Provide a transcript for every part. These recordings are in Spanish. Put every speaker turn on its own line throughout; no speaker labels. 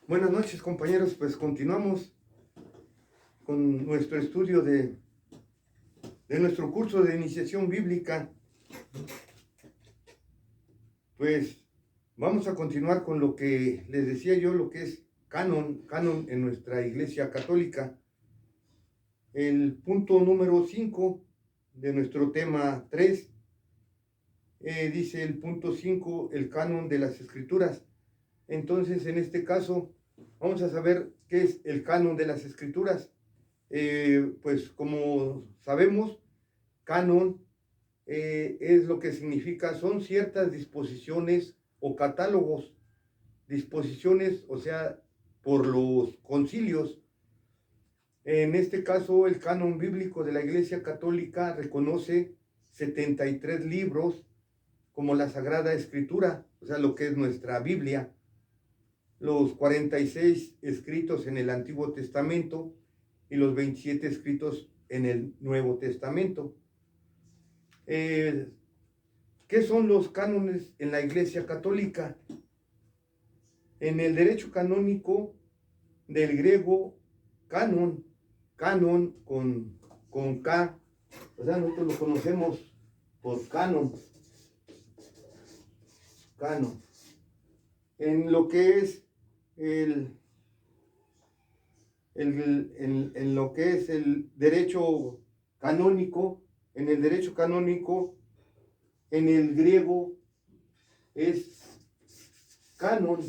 Buenas noches, compañeros. Pues continuamos con nuestro estudio de nuestro curso de iniciación bíblica. Pues vamos a continuar con lo que les decía yo, lo que es canon en nuestra Iglesia Católica. El punto número 5 de nuestro tema 3 dice el punto 5, el canon de las Escrituras. Entonces, en este caso, vamos a saber qué es el canon de las Escrituras. Pues como sabemos, canon es lo que significa, son ciertas disposiciones o catálogos, disposiciones, o sea, por los concilios. En este caso, el canon bíblico de la Iglesia Católica reconoce 73 libros como la Sagrada Escritura, o sea, lo que es nuestra Biblia, los 46 escritos en el Antiguo Testamento y los 27 escritos en el Nuevo Testamento. ¿Qué son los cánones en la Iglesia Católica? En el derecho canónico del griego, canon con K, o sea, nosotros lo conocemos por canon. En lo que es en lo que es el derecho canónico, en el derecho canónico, en el griego es canon.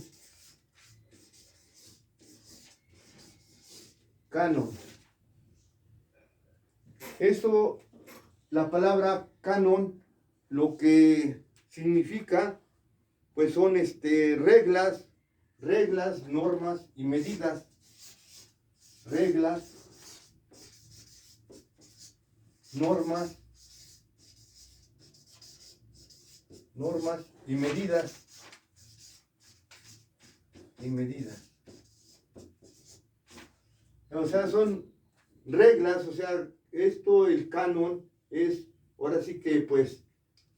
Eso, la palabra canon, lo que significa, pues son reglas, normas y medidas. Reglas, normas y medidas. O sea, son reglas, o sea, el canon es, ahora sí que pues,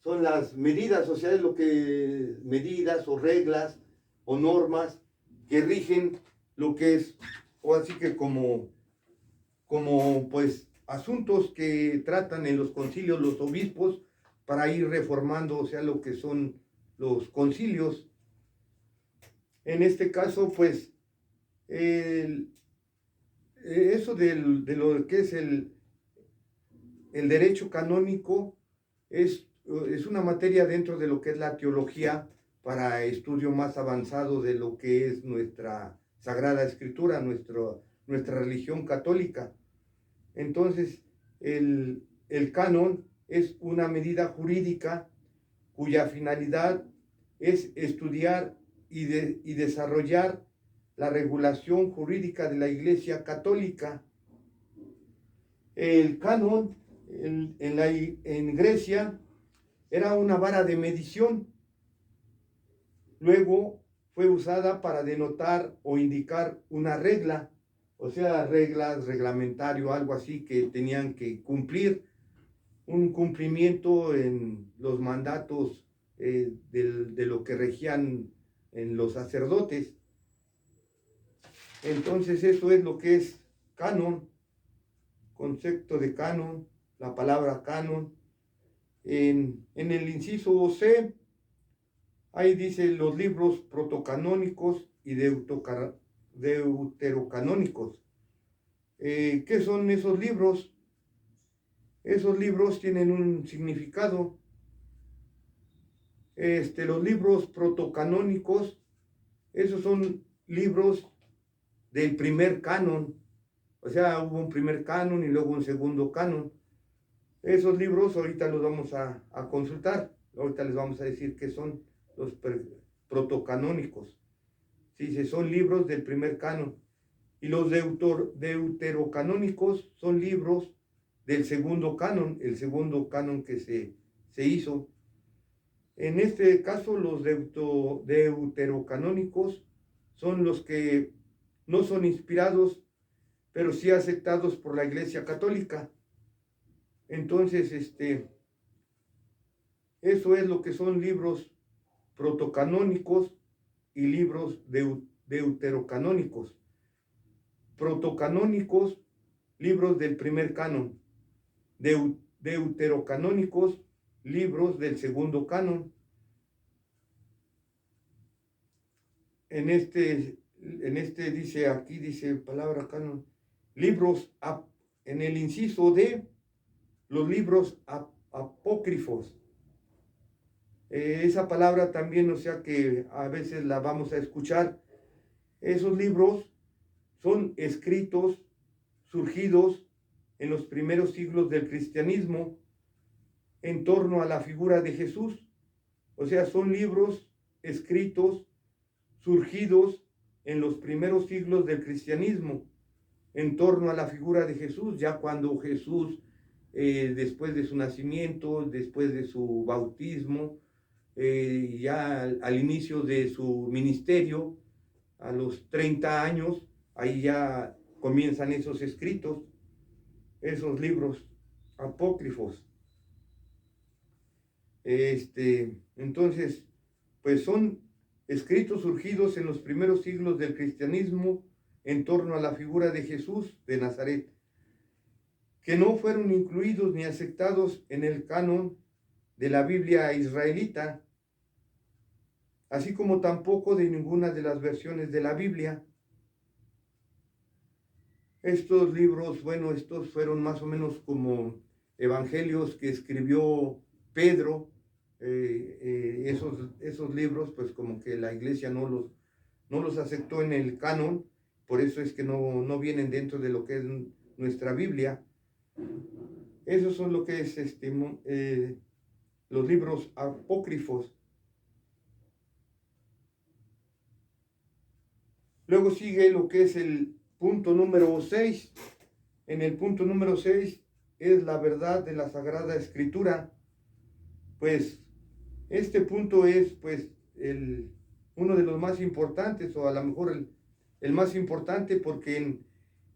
son las medidas, o sea, es lo que, medidas o reglas o normas que rigen lo que es, o así que como pues asuntos que tratan en los concilios los obispos para ir reformando, o sea, lo que son los concilios. En este caso, pues, eso de lo que es el derecho canónico es una materia dentro de lo que es la teología para estudio más avanzado de lo que es nuestra Sagrada Escritura, nuestra religión católica. Entonces, el canon es una medida jurídica cuya finalidad es estudiar y desarrollar la regulación jurídica de la Iglesia Católica. El canon en Grecia era una vara de medición. Luego fue usada para denotar o indicar una regla, o sea, reglas, reglamentario, algo así que tenían que cumplir, un cumplimiento en los mandatos de lo que regían en los sacerdotes. Entonces, eso es lo que es canon, concepto de canon, la palabra canon. En el inciso C, ahí dice los libros protocanónicos y deuterocanónicos. ¿Qué son esos libros? Esos libros tienen un significado. Los libros protocanónicos, esos son libros del primer canon. O sea, hubo un primer canon y luego un segundo canon. Esos libros ahorita los vamos a consultar. Ahorita les vamos a decir qué son los protocanónicos. Sí, son libros del primer canon. Y los deuterocanónicos son libros del segundo canon, el segundo canon que se hizo. En este caso, los deuterocanónicos son los que no son inspirados, pero sí aceptados por la Iglesia Católica. Entonces, eso es lo que son libros protocanónicos y libros deuterocanónicos, protocanónicos, libros del primer canon, deuterocanónicos, libros del segundo canon. En este dice, aquí dice palabra canon, libros, en el inciso de los libros apócrifos. Esa palabra también, o sea que a veces la vamos a escuchar. Esos libros son escritos, surgidos en los primeros siglos del cristianismo en torno a la figura de Jesús. O sea, son libros escritos, surgidos en los primeros siglos del cristianismo en torno a la figura de Jesús, ya cuando Jesús, después de su nacimiento, después de su bautismo, ya al inicio de su ministerio, a los 30 años, ahí ya comienzan esos escritos, esos libros apócrifos. Entonces, pues son escritos surgidos en los primeros siglos del cristianismo en torno a la figura de Jesús de Nazaret, que no fueron incluidos ni aceptados en el canon de la Biblia israelita, así como tampoco de ninguna de las versiones de la Biblia. Estos libros, bueno, estos fueron más o menos como evangelios que escribió Pedro. Esos libros, pues como que la iglesia no los aceptó en el canon, por eso es que no vienen dentro de lo que es nuestra Biblia. Esos son lo que es los libros apócrifos. Luego sigue lo que es el punto número 6. En el punto número 6 es la verdad de la Sagrada Escritura. Pues este punto es pues uno de los más importantes, o a lo mejor el más importante, porque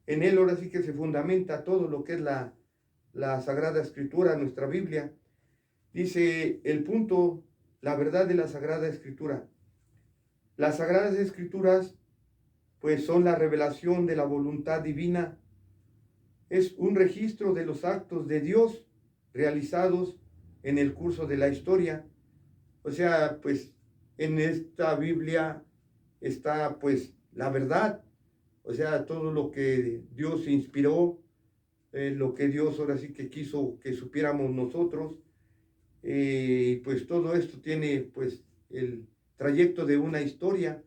en él ahora sí que se fundamenta todo lo que es la Sagrada Escritura, nuestra Biblia. Dice el punto, la verdad de la Sagrada Escritura. Las Sagradas Escrituras pues son la revelación de la voluntad divina. Es un registro de los actos de Dios realizados en el curso de la historia. O sea, pues en esta Biblia está pues la verdad, o sea, todo lo que Dios inspiró, lo que Dios ahora sí que quiso que supiéramos nosotros, pues todo esto tiene pues el trayecto de una historia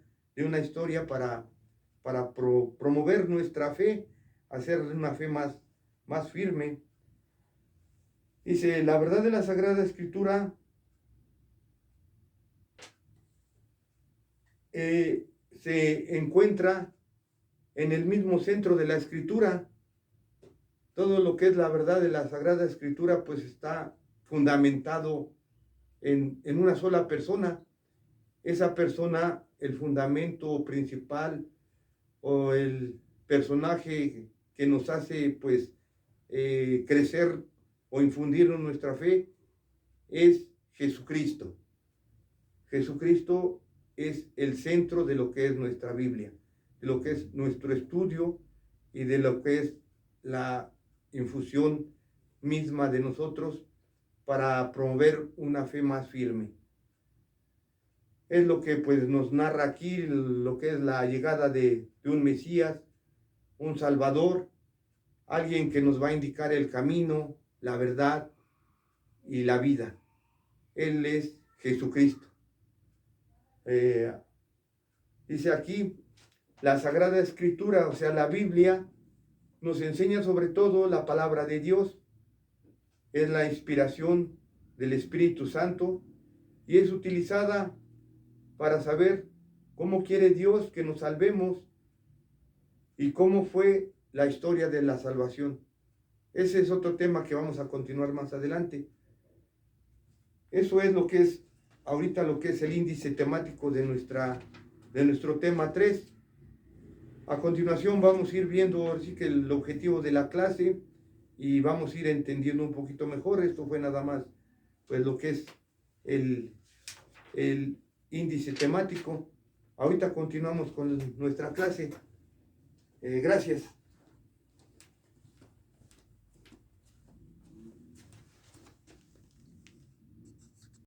para promover nuestra fe, hacer una fe más firme. Dice, la verdad de la Sagrada Escritura se encuentra en el mismo centro de la Escritura. Todo lo que es la verdad de la Sagrada Escritura pues está fundamentado en una sola persona. Esa persona, el fundamento principal o el personaje que nos hace pues crecer o infundir en nuestra fe es Jesucristo. Jesucristo es el centro de lo que es nuestra Biblia, de lo que es nuestro estudio y de lo que es la infusión misma de nosotros para promover una fe más firme. Es lo que pues nos narra aquí, lo que es la llegada de un Mesías, un Salvador, alguien que nos va a indicar el camino, la verdad y la vida. Él es Jesucristo. Dice aquí, la Sagrada Escritura, o sea, la Biblia, nos enseña sobre todo la palabra de Dios. Es la inspiración del Espíritu Santo y es utilizada para saber cómo quiere Dios que nos salvemos y cómo fue la historia de la salvación. Ese es otro tema que vamos a continuar más adelante. Eso es lo que es ahorita lo que es el índice temático de nuestro tema 3. A continuación vamos a ir viendo así que el objetivo de la clase y vamos a ir entendiendo un poquito mejor. Esto fue nada más pues lo que es el índice temático. Ahorita continuamos con nuestra clase. Gracias.